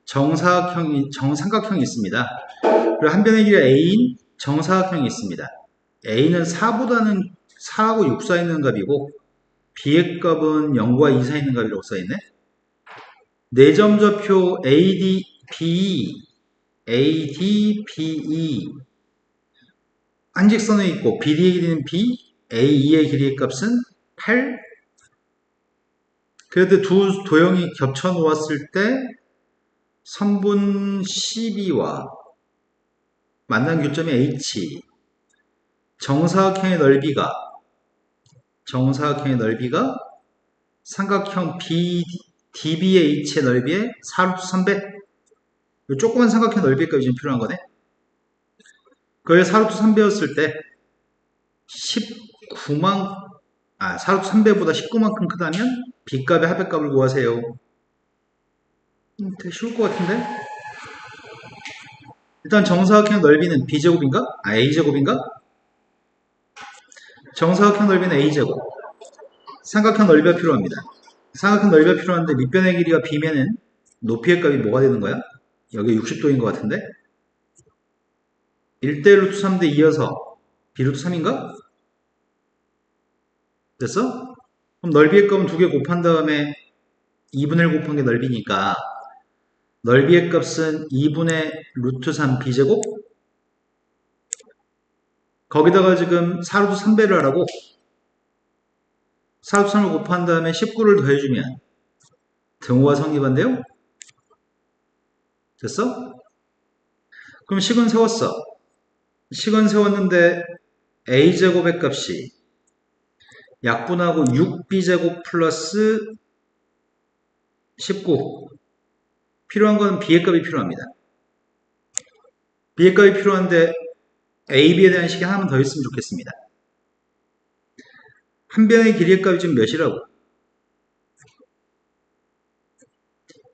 정삼각형이 있습니다. 그리고 한 변의 길이가 A인 정사각형이 있습니다. A는 4하고 6 사이에 있는 값이고 B의 값은 0과 2 사이에 있는 값이라고 써있네. 내점좌표 ADBE 한직선에 있고 BD의 길이는 B, AE의 길이의 값은 8. 그래도 두 도형이 겹쳐 놓았을 때 선분 CB와 만난 교점이 H, 정사각형의 넓이가 삼각형 DBH의 넓이의 4루트 3배. 조그만 삼각형 넓이의 값이 좀 필요한 거네. 그게 4루트 3배였을 때 4루트 3배보다 19만큼 크다면 B값의 합의값을 구하세요. 되게 쉬울 것 같은데? 일단 정사각형 넓이는 B제곱인가? A제곱인가? 정사각형 넓이는 A제곱. 삼각형 넓이가 필요합니다. 삼각형 넓이가 필요한데 밑변의 길이가 B면은 높이의 값이 뭐가 되는 거야? 여기 60도인 것 같은데? 1대 루트 3대 2여서 B 루트 3인가? 됐어? 그럼 넓이의 값은 2개 곱한 다음에 2분의 1 곱한 게 넓이니까 넓이의 값은 2분의 루트 3 B제곱? 거기다가 지금 4루트 3배를 하라고 4루트 3을 곱한 다음에 19를 더해주면 등호가 성립한대요? 됐어? 그럼 식은 세웠어. 식은 세웠는데 A제곱의 값이 약분하고 6B제곱 플러스 19. 필요한 건 B의 값이 필요합니다. B의 값이 필요한데 A, B에 대한 식이 하나만 더 있으면 좋겠습니다. 한 변의 길이의 값이 지금 몇이라고?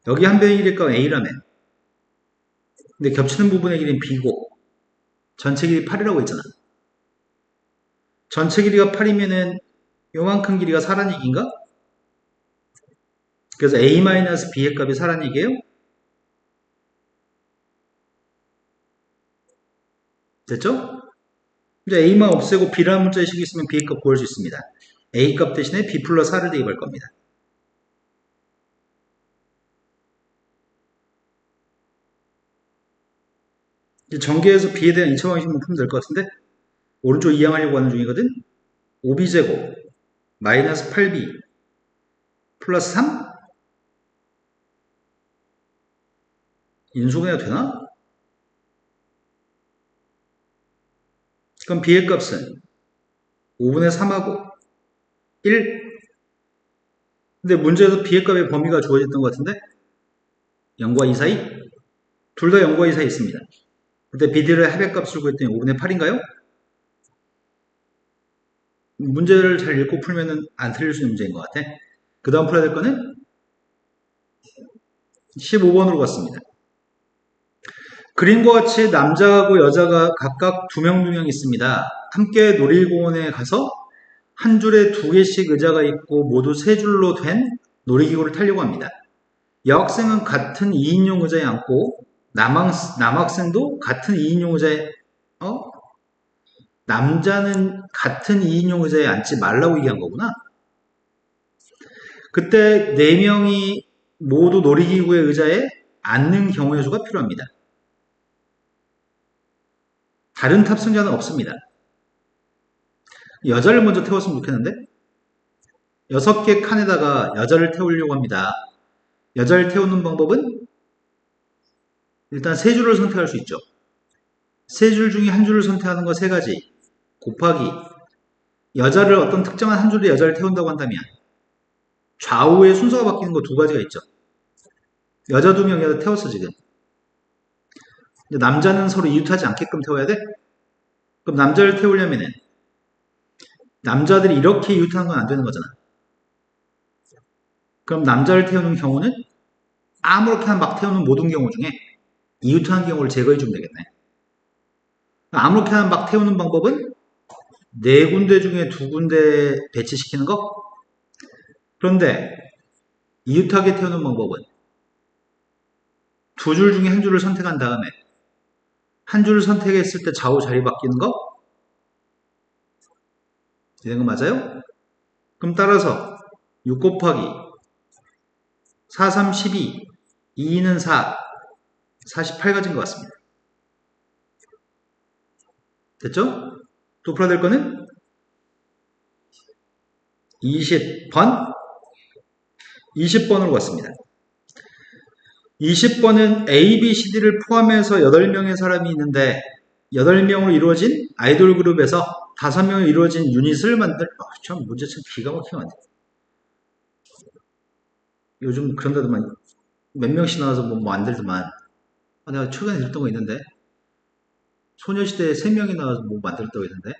여기 한 변의 길이의 값은 A라면 근데 겹치는 부분의 길이는 B고 전체 길이 8이라고 했잖아. 전체 길이가 8이면은 요만큼 길이가 4란 얘기인가? 그래서 A-B의 값이 4란 얘기예요? 됐죠? 이제 A만 없애고 B라는 문자의 식이 있으면 B의 값 구할 수 있습니다. A 값 대신에 B 플러스 4를 대입할 겁니다. 이제 전개해서 B에 대한 2차 방식만 풀면 될 것 같은데 오른쪽 이항하려고 하는 중이거든. 5B제곱 마이너스 8B 플러스 3? 인수분해가 되나? 그럼 B의 값은 5분의 3하고 1. 근데 문제에서 B의 값의 범위가 주어졌던 것 같은데 0과 2 사이? 둘 다 0과 2 사이 있습니다. 그때 BD를 합의값을 구했더니 5분의 8인가요? 문제를 잘 읽고 풀면은 안 틀릴 수 있는 문제인 것 같아. 그 다음 풀어야 될 거는 15번으로 갔습니다. 그림과 같이 남자하고 여자가 각각 2명 있습니다. 함께 놀이공원에 가서 한 줄에 2개씩 의자가 있고 모두 3줄로 된 놀이기구를 타려고 합니다. 여학생은 같은 2인용 의자에 앉고 남학생도 같은 2인용 의자에 남자는 같은 2인용 의자에 앉지 말라고 얘기한 거구나. 그때 4명이 모두 놀이기구의 의자에 앉는 경우의 수가 필요합니다. 다른 탑승자는 없습니다. 여자를 먼저 태웠으면 좋겠는데 6개 칸에다가 여자를 태우려고 합니다. 여자를 태우는 방법은 일단 3줄을 선택할 수 있죠. 3줄 중에 한 줄을 선택하는 거 3가지 곱하기 여자를 어떤 특정한 한 줄에 여자를 태운다고 한다면 좌우의 순서가 바뀌는 거 2가지가 있죠. 여자 2명 여자 태웠어 지금. 남자는 서로 이웃하지 않게끔 태워야 돼? 그럼 남자를 태우려면은 남자들이 이렇게 이웃하는 건 안 되는 거잖아. 그럼 남자를 태우는 경우는 아무렇게나 막 태우는 모든 경우 중에 이웃하는 경우를 제거해 주면 되겠네. 아무렇게나 막 태우는 방법은 4군데 중에 2군데 배치시키는 거? 그런데 이웃하게 태우는 방법은 두 줄 중에 한 줄을 선택한 다음에 한 줄을 선택했을 때 좌우 자리 바뀌는 거? 되는 거 맞아요? 그럼 따라서 6 곱하기 4, 3, 12, 2는 4, 48 가진 것 같습니다. 됐죠? 또 풀어야 될 거는 20번, 20번으로 갔습니다. 20번은 A, B, C, D를 포함해서 8명의 사람이 있는데 8명으로 이루어진 아이돌 그룹에서 5명으로 이루어진 유닛을 참 문제 참 기가 막히게 만들. 요즘 그런데도만 몇 명씩 나와서 뭐 만들더만. 내가 최근에 들었던 거 있는데 소녀시대에 3명이 나와서 뭐 만들었다고 했는데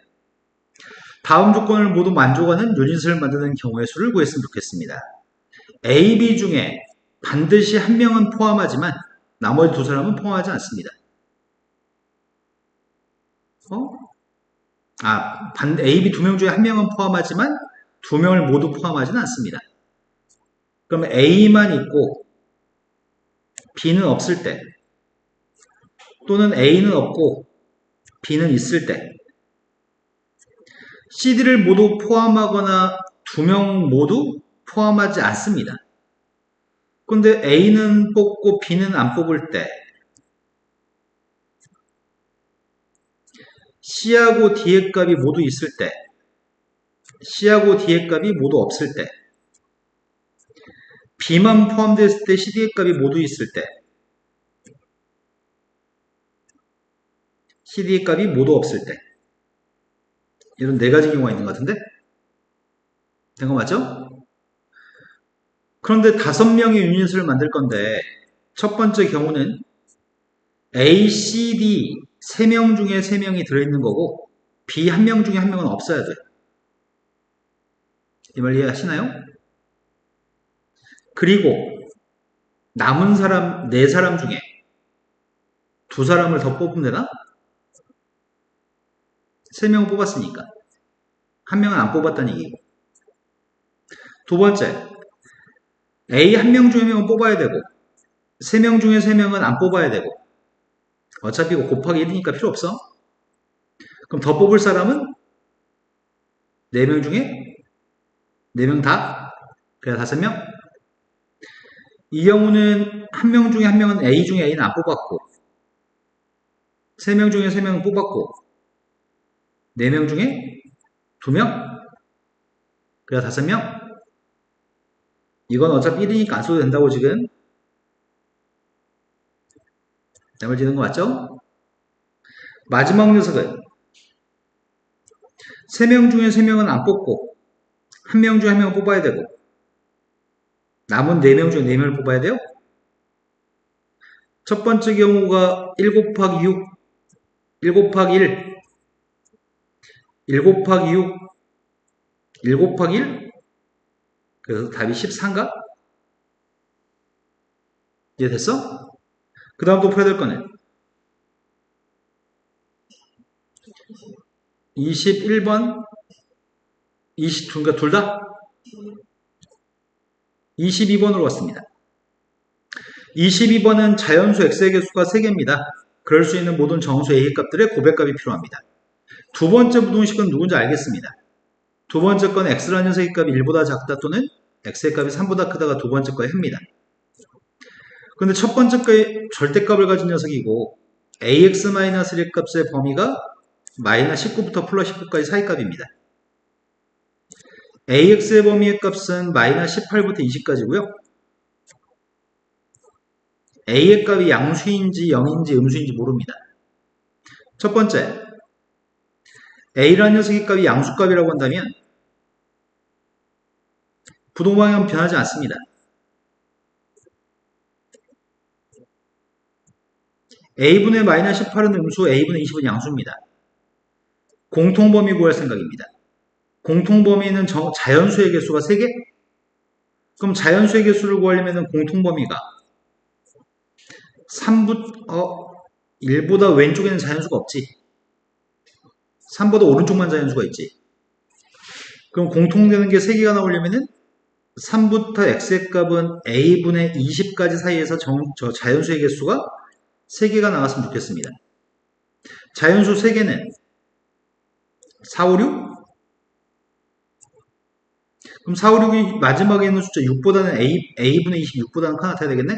다음 조건을 모두 만족하는 유닛을 만드는 경우의 수를 구했으면 좋겠습니다. A, B 중에 반드시 한 명은 포함하지만 나머지 두 사람은 포함하지 않습니다. A, B 두 명 중에 한 명은 포함하지만 두 명을 모두 포함하지는 않습니다. 그러면 A만 있고 B는 없을 때 또는 A는 없고 B는 있을 때 CD를 모두 포함하거나 두 명 모두 포함하지 않습니다. 근데 A는 뽑고 B는 안 뽑을 때 C하고 D의 값이 모두 있을 때 C하고 D의 값이 모두 없을 때 B만 포함됐을 때 CD의 값이 모두 있을 때 CD의 값이 모두 없을 때 이런 네 가지 경우가 있는 것 같은데 된 거 맞죠? 그런데 5명의 유닛을 만들 건데 첫 번째 경우는 A, C, D 3명 중에 3명이 들어있는 거고 B 1명 중에 1명은 없어야 돼요. 이 말 이해하시나요? 그리고 남은 사람 4사람 중에 2사람을 더 뽑으면 되나? 3명 뽑았으니까 1명은 안 뽑았다는 얘기고 두 번째 A 1명 중에 1명은 뽑아야 되고 3명 중에 3명은 안 뽑아야 되고 어차피 이거 곱하기 1이니까 필요 없어. 그럼 더 뽑을 사람은 4명 중에 4명 다? 그래 5명? 이 경우는 1명 중에 1명은 A 중에 A는 안 뽑았고 3명 중에 3명은 뽑았고 4명 중에 2명? 그래 5명? 이건 어차피 1이니까 안 써도 된다고 지금 땀을 지는 거 맞죠? 마지막 녀석은 3명 중에 3명은 안 뽑고 1명 중에 1명은 뽑아야 되고 남은 4명 중에 4명을 뽑아야 돼요? 첫 번째 경우가 1 곱하기 6, 1 곱하기 1, 1 곱하기 6, 1 곱하기 1? 그래서 답이 14인가? 이해됐어? 그 다음 또 풀어야 될 거는 21번, 22인가 둘 다? 22번으로 왔습니다. 22번은 자연수 x의 개수가 3개입니다. 그럴 수 있는 모든 정수 a 값들의 고백값이 필요합니다. 두 번째 부등식은 누군지 알겠습니다. 두 번째 건 x라는 녀석의 값이 1보다 작다 또는 x의 값이 3보다 크다가 두 번째 거의 합니다. 근데 첫 번째 거의 절대값을 가진 녀석이고 ax-1 값의 범위가 마이너스 19부터 플러스 19까지 사이값입니다. ax의 범위의 값은 마이너스 18부터 20까지고요. a의 값이 양수인지 0인지 음수인지 모릅니다. 첫 번째, a라는 녀석의 값이 양수값이라고 한다면 부동방향은 변하지 않습니다. a분의 마이너스 18은 음수, a분의 20은 양수입니다. 공통범위 구할 생각입니다. 공통범위는 자연수의 개수가 3개? 그럼 자연수의 개수를 구하려면 공통범위가 1보다 왼쪽에는 자연수가 없지. 3보다 오른쪽만 자연수가 있지. 그럼 공통되는 게 3개가 나오려면 3부터 x의 값은 a분의 20까지 사이에서 저 자연수의 개수가 3개가 나왔으면 좋겠습니다. 자연수 3개는 4, 5, 6? 그럼 4, 5, 6이 마지막에 있는 숫자 6보다는 a분의 26보다는 큰 같아야 되겠네?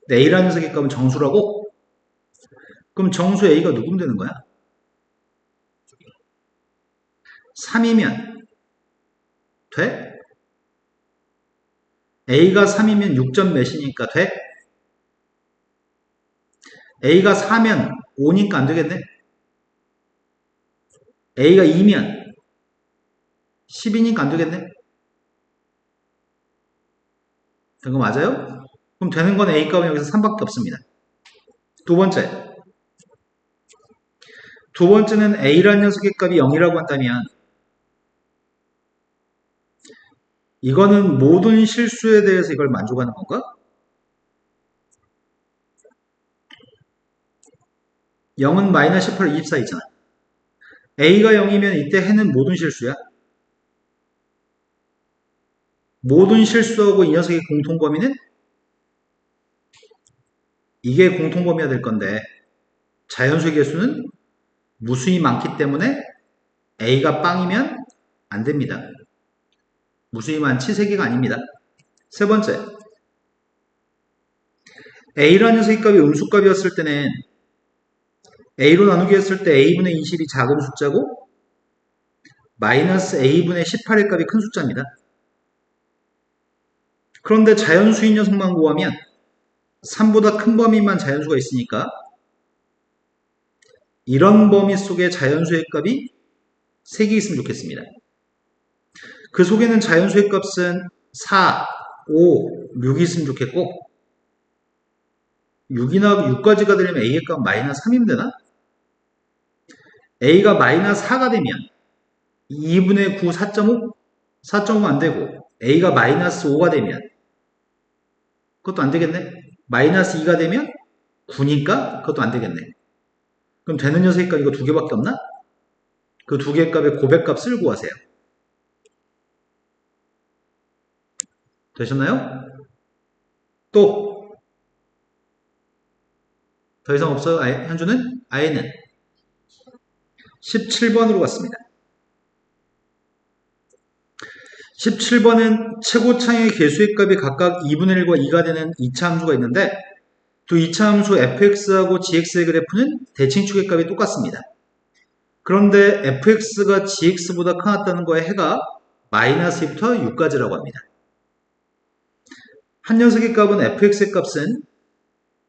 근데 a라는 녀석의 값은 정수라고? 그럼 정수 a가 누구면 되는 거야? 3이면 돼? a가 3이면 6점 몇이니까 돼? a가 4면 5니까 안 되겠네? a가 2면 10이니까 안 되겠네? 이거 맞아요? 그럼 되는 건 a 값은 여기서 3밖에 없습니다. 두 번째는 a라는 녀석의 값이 0이라고 한다면 이거는 모든 실수에 대해서 이걸 만족하는 건가? 0은 마이너스 18, 24 있잖아. a가 0이면 이때 해는 모든 실수야. 모든 실수하고 이 녀석의 공통범위는 이게 공통범위가 될 건데 자연수의 개수는 무수히 많기 때문에 a가 빵이면 안 됩니다. 무수히 많지 3개가 아닙니다. 세 번째, a라는 녀석의 값이 음수값이었을 때는 a로 나누기 했을 때 a분의 20이 작은 숫자고 마이너스 a분의 18의 값이 큰 숫자입니다. 그런데 자연수인 녀석만 구하면 3보다 큰 범위만 자연수가 있으니까 이런 범위 속에 자연수의 값이 3개 있으면 좋겠습니다. 그 속에는 자연수의 값은 4, 5, 6이 있으면 좋겠고 6까지가 되려면 a의 값은 마이너스 3이면 되나? a가 마이너스 4가 되면 2분의 9, 4.5? 4.5면 안 되고 a가 마이너스 5가 되면 그것도 안 되겠네? 마이너스 2가 되면 9니까 그것도 안 되겠네. 그럼 되는 녀석의 값 이거 2개밖에 없나? 그 2개 값의 고백값을 구하세요. 되셨나요? 또 더 이상 없어요? 현주는? 아예는 17번으로 갔습니다. 17번은 최고창의 개수의 값이 각각 2분의 1과 2가 되는 2차 함수가 있는데 두 2차 함수 fx하고 gx의 그래프는 대칭축의 값이 똑같습니다. 그런데 fx가 gx보다 크다는 거에 해가 마이너스 2부터 6까지라고 합니다. 한 녀석의 값은 fx의 값은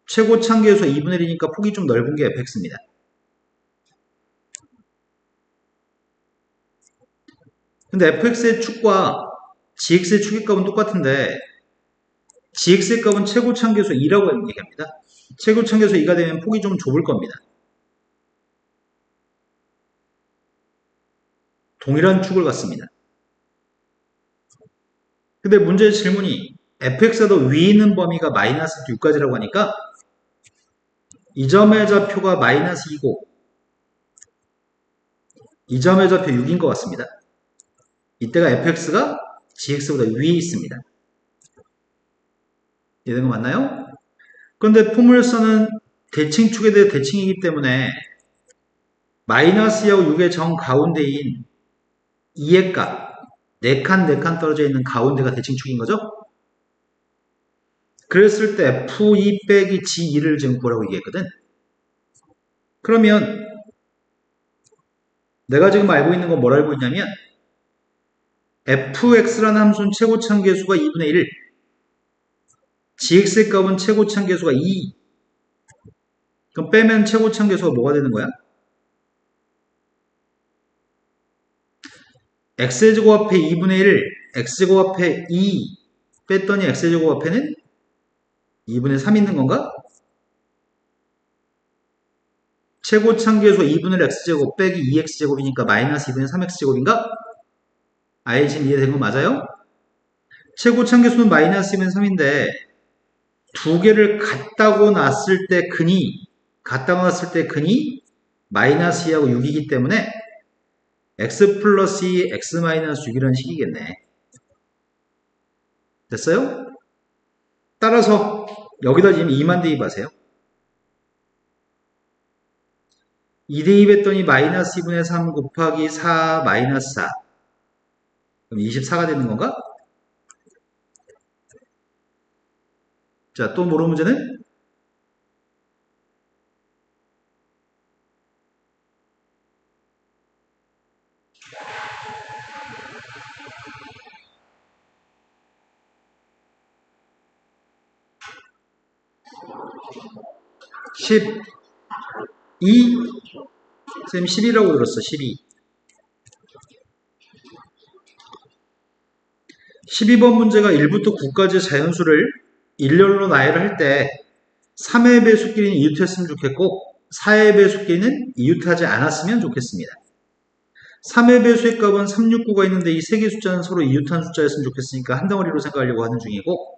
최고창 개수 2분의 1이니까 폭이 좀 넓은 게 fx입니다. 근데 fx의 축과 gx의 축의 값은 똑같은데 gx의 값은 최고창 개수 2라고 얘기합니다. 최고창 개수 2가 되면 폭이 좀 좁을 겁니다. 동일한 축을 갖습니다. 근데 문제의 질문이 fx가 더 위에 있는 범위가 마이너스 6까지라고 하니까 이 점의 좌표가 마이너스 2고 이 점의 좌표 6인 것 같습니다. 이때가 fx가 gx보다 위에 있습니다. 이해된 거 맞나요? 그런데 포물선은 대칭축에 대해 대칭이기 때문에 마이너스 2하고 6의 정 가운데인 2의 값 4칸 4칸 떨어져 있는 가운데가 대칭축인 거죠? 그랬을 때 F2 빼기 G2를 지금 구하라고 얘기했거든. 그러면 내가 지금 알고 있는 건 뭘 알고 있냐면 fx라는 함수는 최고창 개수가 2분의 1 gx의 값은 최고창 개수가 2 그럼 빼면 최고창 개수가 뭐가 되는 거야? x제곱 앞에 2분의 1 x제곱 앞에 2 뺐더니 x제곱 앞에는 2분의 3 있는 건가? 최고창 개수가 2분의 1 x제곱 빼기 2x제곱이니까 마이너스 2분의 3x제곱인가? 아예 지금 이해된 거 맞아요? 최고창 개수는 마이너스 2분의 3인데 두 개를 같다고 놨을 때 근이 마이너스 2하고 6이기 때문에 x 플러스 2 x 마이너스 6이라는 식이겠네. 됐어요? 따라서 여기다 지금 2만 대입하세요. 2 대입했더니 마이너스 2분의 3 곱하기 4 마이너스 4. 그럼 24가 되는 건가? 자, 또 모르는 문제는 12. 쌤 12라고 들었어. 12. 12번 문제가 1부터 9까지 자연수를 일렬로 나열을 할 때 3의 배수끼리는 이웃했으면 좋겠고 4의 배수끼리는 이웃하지 않았으면 좋겠습니다. 3의 배수의 값은 3, 6, 9가 있는데 이 세 개 숫자는 서로 이웃한 숫자였으면 좋겠으니까 한 덩어리로 생각하려고 하는 중이고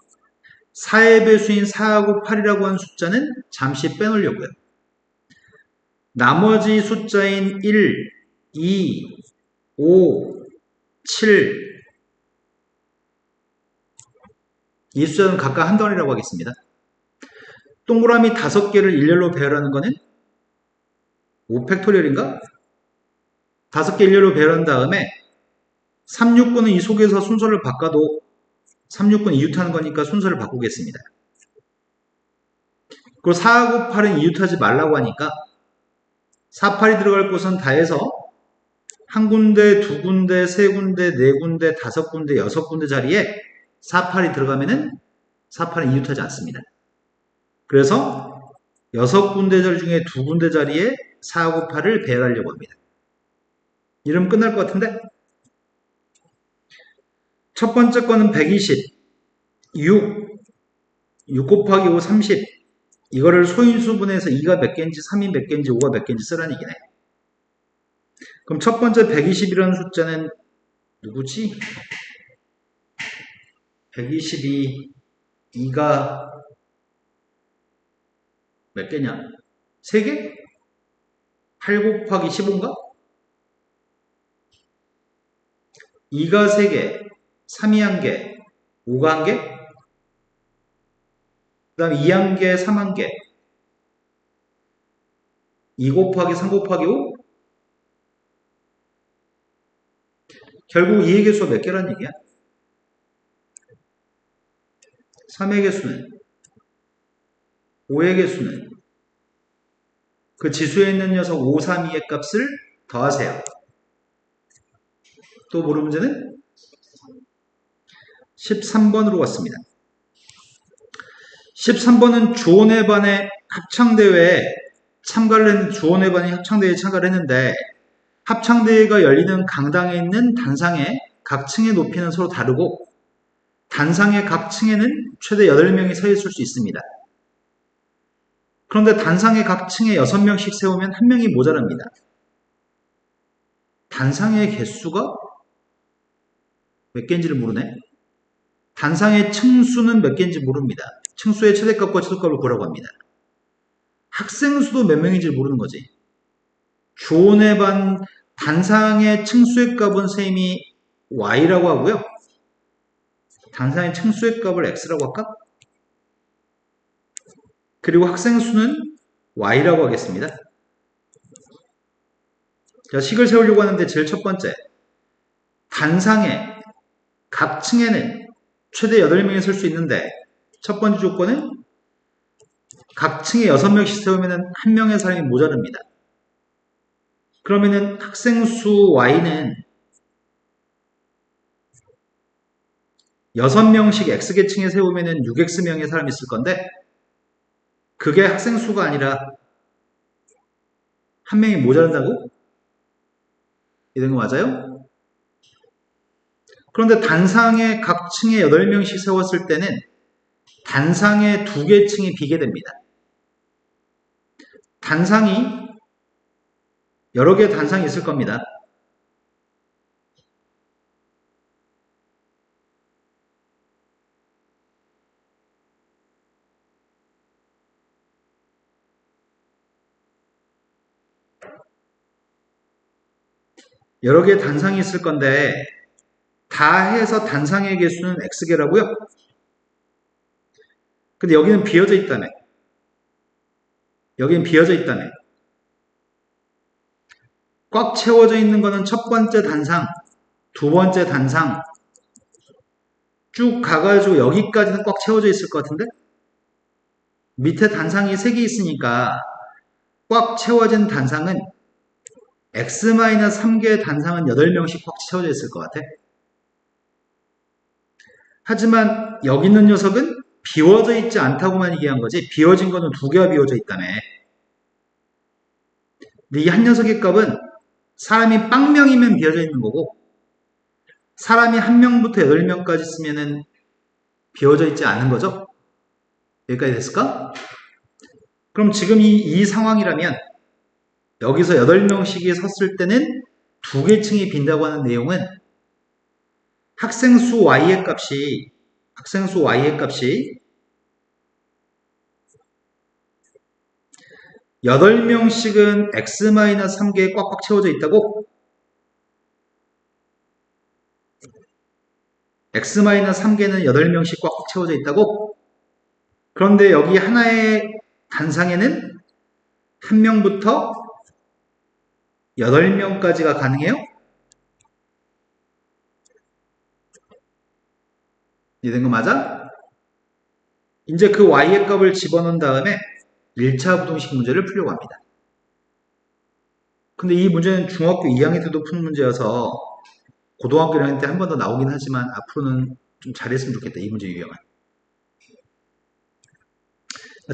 4의 배수인 4하고 8이라고 하는 숫자는 잠시 빼놓으려고요. 나머지 숫자인 1, 2, 5, 7 이 숫자는 각각 한 덩어리라고 하겠습니다. 동그라미 5개를 일렬로 배열하는 거는 5팩토리얼인가? 5개 일렬로 배열한 다음에 3, 6, 9는 이 속에서 순서를 바꿔도 3, 6, 9는 이웃하는 거니까 순서를 바꾸겠습니다. 그리고 4하고 8은 이웃하지 말라고 하니까 4, 8이 들어갈 곳은 다 해서 한 군데, 두 군데, 세 군데, 네 군데, 다섯 군데, 여섯 군데 자리에 4, 8이 들어가면은 4, 8은 이웃하지 않습니다. 그래서 6군데 자리 중에 2군데 자리에 4하고 8을 배열하려고 합니다. 이러면 끝날 것 같은데? 첫 번째 거는 120, 6 곱하기 5, 30. 이거를 소인수분해서 2가 몇 개인지, 3이 몇 개인지, 5가 몇 개인지 쓰라는 얘기네. 그럼 첫 번째 120이라는 숫자는 누구지? 122, 2가 몇 개냐? 3개? 8 곱하기 15인가? 2가 3개, 3이 1개, 5가 1개? 그 다음 2 1개, 3 1개. 2 곱하기 3 곱하기 5? 결국 2의 개수가 몇 개란 얘기야? 3의 개수는 5의 개수는 그 지수에 있는 녀석 5, 3, 2의 값을 더하세요. 또 모르는 문제는 13번으로 왔습니다. 13번은 주원회 반의 합창대회에 참가를 했는데, 주원회 반이 합창대회에 참가를 했는데 합창대회가 열리는 강당에 있는 단상의 각 층의 높이는 서로 다르고 단상의 각 층에는 최대 8명이 서 있을 수 있습니다. 그런데 단상의 각 층에 6명씩 세우면 1명이 모자랍니다. 단상의 개수가 몇 개인지를 모르네. 단상의 층수는 몇 개인지 모릅니다. 층수의 최대값과 최소값을 구하라고 합니다. 학생 수도 몇 명인지 모르는 거지. 주원회 반 단상의 층수의 값은 쌤이 y라고 하고요. 단상의 층수의 값을 x라고 할까? 그리고 학생 수는 y라고 하겠습니다. 자, 식을 세우려고 하는데 제일 첫 번째, 단상의 각 층에는 최대 8명이 설 수 있는데 첫 번째 조건은 각 층에 6명씩 세우면 1명의 사람이 모자릅니다. 그러면은 학생 수 y는 6명씩 x계층에 세우면은 6x명의 사람이 있을 건데 그게 학생 수가 아니라 1명이 모자란다고? 이런 거 맞아요? 그런데 단상의 각 층에 8명씩 세웠을 때는 단상의 2개 층이 비게 됩니다. 단상이 여러 개의 단상이 있을 겁니다. 여러 개의 단상이 있을 건데 다 해서 단상의 개수는 x개라고요. 근데 여기는 비어져 있다며. 여기는 비어져 있다며. 꽉 채워져 있는 거는 첫 번째 단상, 두 번째 단상 쭉 가가지고 여기까지는 꽉 채워져 있을 것 같은데? 밑에 단상이 3개 있으니까 꽉 채워진 단상은 x-3개의 단상은 8명씩 꽉 채워져 있을 것 같아. 하지만 여기 있는 녀석은 비워져 있지 않다고만 얘기한 거지 비워진 거는 2개가 비워져 있다며. 근데 이 한 녀석의 값은 사람이 빵명이면 비워져 있는 거고 사람이 1명부터 8명까지 쓰면은 비워져 있지 않은 거죠? 여기까지 됐을까? 그럼 지금 이 상황이라면 여기서 8명씩이 섰을 때는 2개 층이 빈다고 하는 내용은 학생수 y의 값이 8명씩은 x-3개에 꽉꽉 채워져 있다고? x-3개는 8명씩 꽉꽉 채워져 있다고? 그런데 여기 하나의 단상에는 1명부터 8명까지가 가능해요? 이해된 거 맞아? 이제 그 y의 값을 집어넣은 다음에 1차 부등식 문제를 풀려고 합니다. 근데 이 문제는 중학교 2학년 때도 푸는 문제여서 고등학교 1학년 때 한 번 더 나오긴 하지만 앞으로는 좀 잘했으면 좋겠다. 이 문제 유형은.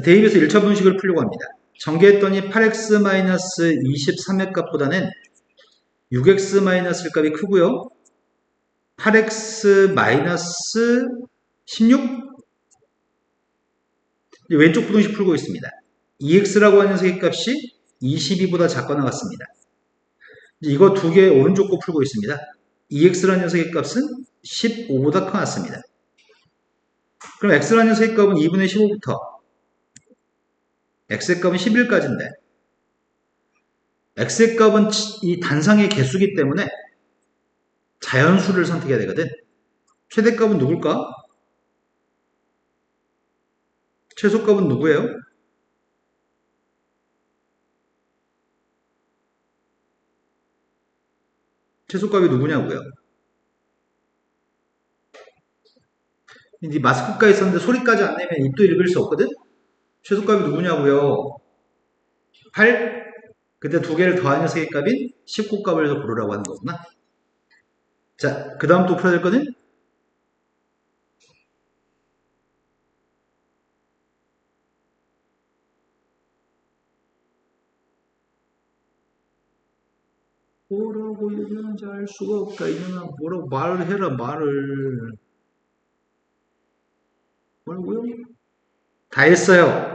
대입에서 1차 분식을 풀려고 합니다. 전개했더니 8x-23의 값보다는 6x-1 값이 크고요. 8x-16 왼쪽 부등식 풀고 있습니다. 2x라고 하는 녀석의 값이 22보다 작거나 같습니다. 이거 2개 오른쪽 거 풀고 있습니다. 2x라는 녀석의 값은 15보다 커났습니다. 그럼 x라는 녀석의 값은 2분의 15부터 x의 값은 11까지인데 x의 값은 이 단상의 개수기 때문에 자연수를 선택해야 되거든. 최대값은 누굴까? 최소값은 누구예요? 최소값이 누구냐고요? 이제 마스크가 있었는데 소리까지 안 내면 입도 읽을 수 없거든? 최소값이 누구냐고요? 8? 그때 2개를 더한 녀석의 값인 19값을 해서 고르라고 하는 거구나. 자, 그 다음 또 풀어야 될 거는? 뭐라고 얘기하는지 알 수가 없다. 이년아, 뭐라고 말을 해라, 말을. 뭐라고요? 다 했어요.